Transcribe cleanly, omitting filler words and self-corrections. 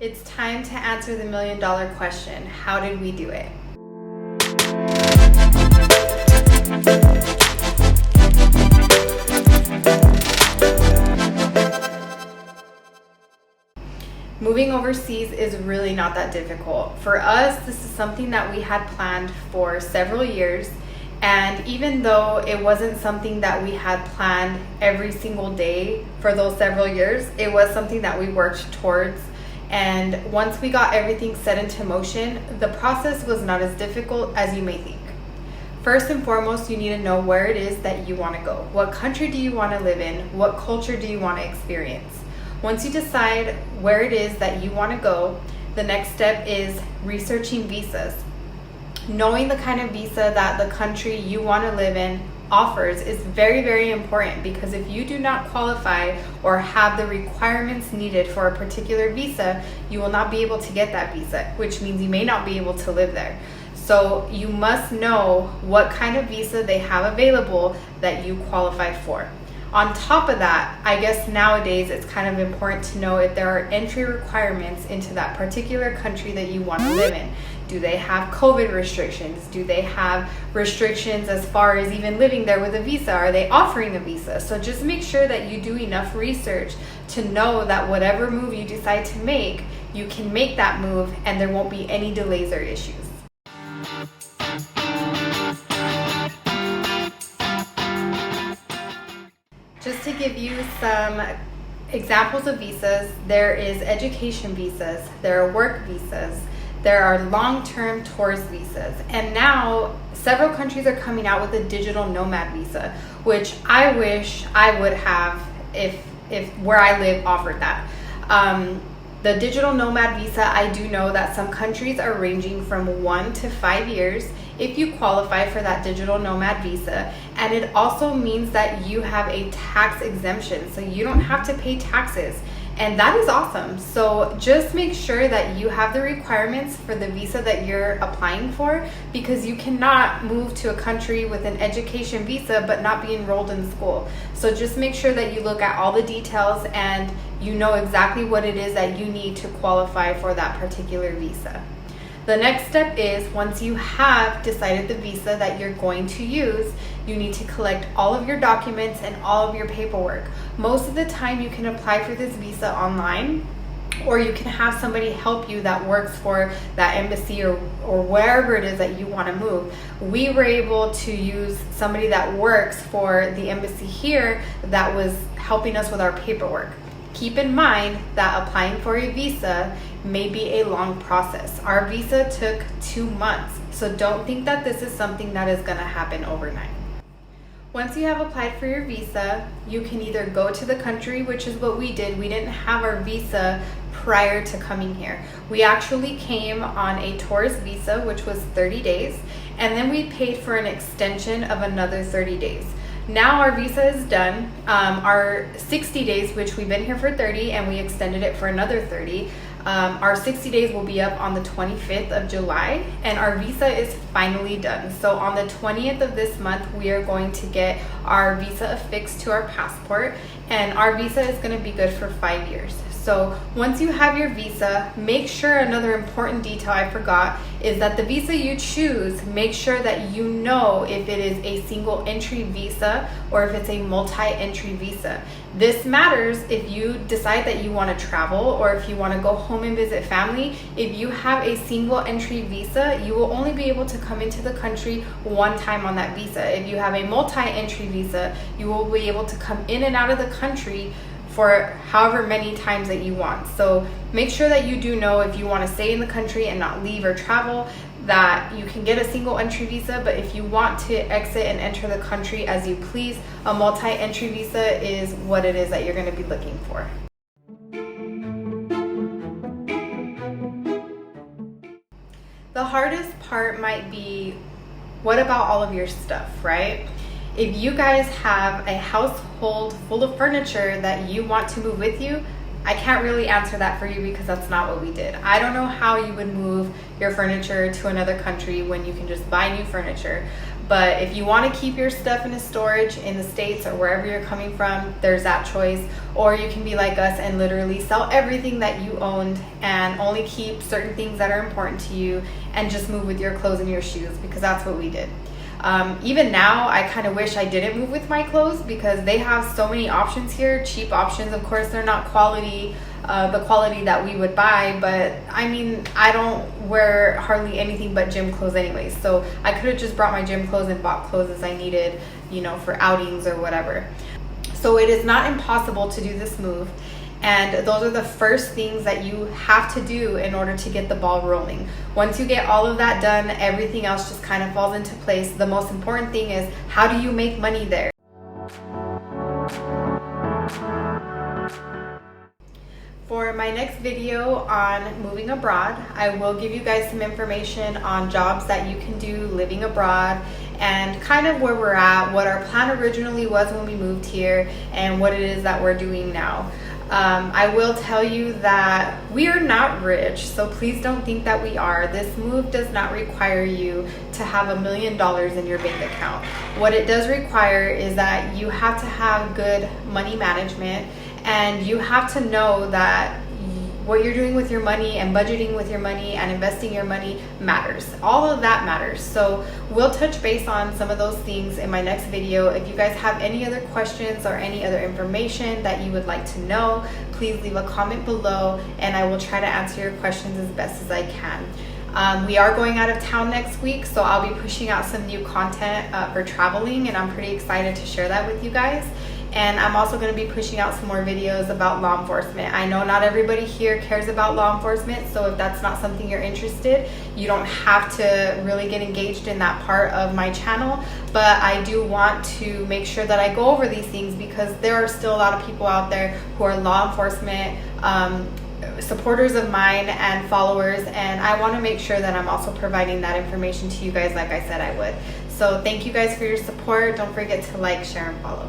It's time to answer the million-dollar question. How did we do it? Moving overseas is really not that difficult. For us, this is something that we had planned for several years. And even though it wasn't something that we had planned every single day for those several years, it was something that we worked towards. And once we got everything set into motion, the process was not as difficult as you may think. First and foremost, you need to know where it is that you want to go. What country do you want to live in? What culture do you want to experience? Once you decide where it is that you want to go, the next step is researching visas. Knowing the kind of visa that the country you want to live in offers is very, very important, because if you do not qualify or have the requirements needed for a particular visa, you will not be able to get that visa, which means you may not be able to live there. So you must know what kind of visa they have available that you qualify for. On top of that, I guess nowadays it's kind of important to know if there are entry requirements into that particular country that you want to live in. Do they have COVID restrictions? Do they have restrictions as far as even living there with a visa? Are they offering a visa? So just make sure that you do enough research to know that whatever move you decide to make, you can make that move and there won't be any delays or issues. Just to give you some examples of visas, there is education visas, there are work visas, there are long-term tourist visas, and now several countries are coming out with a digital nomad visa, which I wish I would have if where I live offered that. The digital nomad visa, I do know that some countries are ranging from 1 to 5 years if you qualify for that digital nomad visa, and it also means that you have a tax exemption, so you don't have to pay taxes, and that is awesome. So just make sure that you have the requirements for the visa that you're applying for, because you cannot move to a country with an education visa but not be enrolled in school. So just make sure that you look at all the details and you know exactly what it is that you need to qualify for that particular visa. The next step is, once you have decided the visa that you're going to use, you need to collect all of your documents and all of your paperwork. Most of the time you can apply for this visa online, or you can have somebody help you that works for that embassy or wherever it is that you want to move. We were able to use somebody that works for the embassy here that was helping us with our paperwork. Keep in mind that applying for a visa may be a long process. Our visa took 2 months, so don't think that this is something that is going to happen overnight. Once you have applied for your visa, you can either go to the country, which is what we did. We didn't have our visa prior to coming here. We actually came on a tourist visa, which was 30 days, and then we paid for an extension of another 30 days. Now our visa is done. Our 60 days, which we've been here for 30 and we extended it for another 30, our 60 days will be up on the 25th of July, and our visa is finally done. So on the 20th of this month, we are going to get our visa affixed to our passport, and our visa is going to be good for 5 years. So once you have your visa, make sure, another important detail I forgot is that the visa you choose, make sure that you know if it is a single entry visa or if it's a multi-entry visa. This matters if you decide that you want to travel or if you want to go home and visit family. If you have a single entry visa, you will only be able to come into the country one time on that visa. If you have a multi-entry visa, you will be able to come in and out of the country for however many times that you want. So make sure that you do know if you want to stay in the country and not leave or travel, that you can get a single entry visa, but if you want to exit and enter the country as you please, a multi-entry visa is what it is that you're going to be looking for. The hardest part might be, what about all of your stuff, right? If you guys have a household full of furniture that you want to move with you, I can't really answer that for you because that's not what we did. I don't know how you would move your furniture to another country when you can just buy new furniture. But if you want to keep your stuff in a storage in the States or wherever you're coming from, there's that choice. Or you can be like us and literally sell everything that you owned and only keep certain things that are important to you and just move with your clothes and your shoes, because that's what we did. Even now, I kind of wish I didn't move with my clothes, because they have so many options here, cheap options. Of course, they're not quality, the quality that we would buy, but I mean, I don't wear hardly anything but gym clothes anyways, so I could have just brought my gym clothes and bought clothes as I needed, you know, for outings or whatever. So it is not impossible to do this move. And those are the first things that you have to do in order to get the ball rolling. Once you get all of that done, everything else just kind of falls into place. The most important thing is, how do you make money there? For my next video on moving abroad, I will give you guys some information on jobs that you can do living abroad and kind of where we're at, what our plan originally was when we moved here, and what it is that we're doing now. I will tell you that we are not rich, so please don't think that we are. This move does not require you to have $1 million in your bank account. What it does require is that you have to have good money management, and you have to know that what you're doing with your money and budgeting with your money and investing your money matters. All of that matters. So we'll touch base on some of those things in my next video. If you guys have any other questions or any other information that you would like to know, please leave a comment below and I will try to answer your questions as best as I can. We are going out of town next week, so I'll be pushing out some new content for traveling, and I'm pretty excited to share that with you guys. And I'm also going to be pushing out some more videos about law enforcement. I know not everybody here cares about law enforcement, so if that's not something you're interested, you don't have to really get engaged in that part of my channel. But I do want to make sure that I go over these things, because there are still a lot of people out there who are law enforcement supporters of mine and followers, and I want to make sure that I'm also providing that information to you guys like I said I would. So thank you guys for your support. Don't forget to like, share, and follow.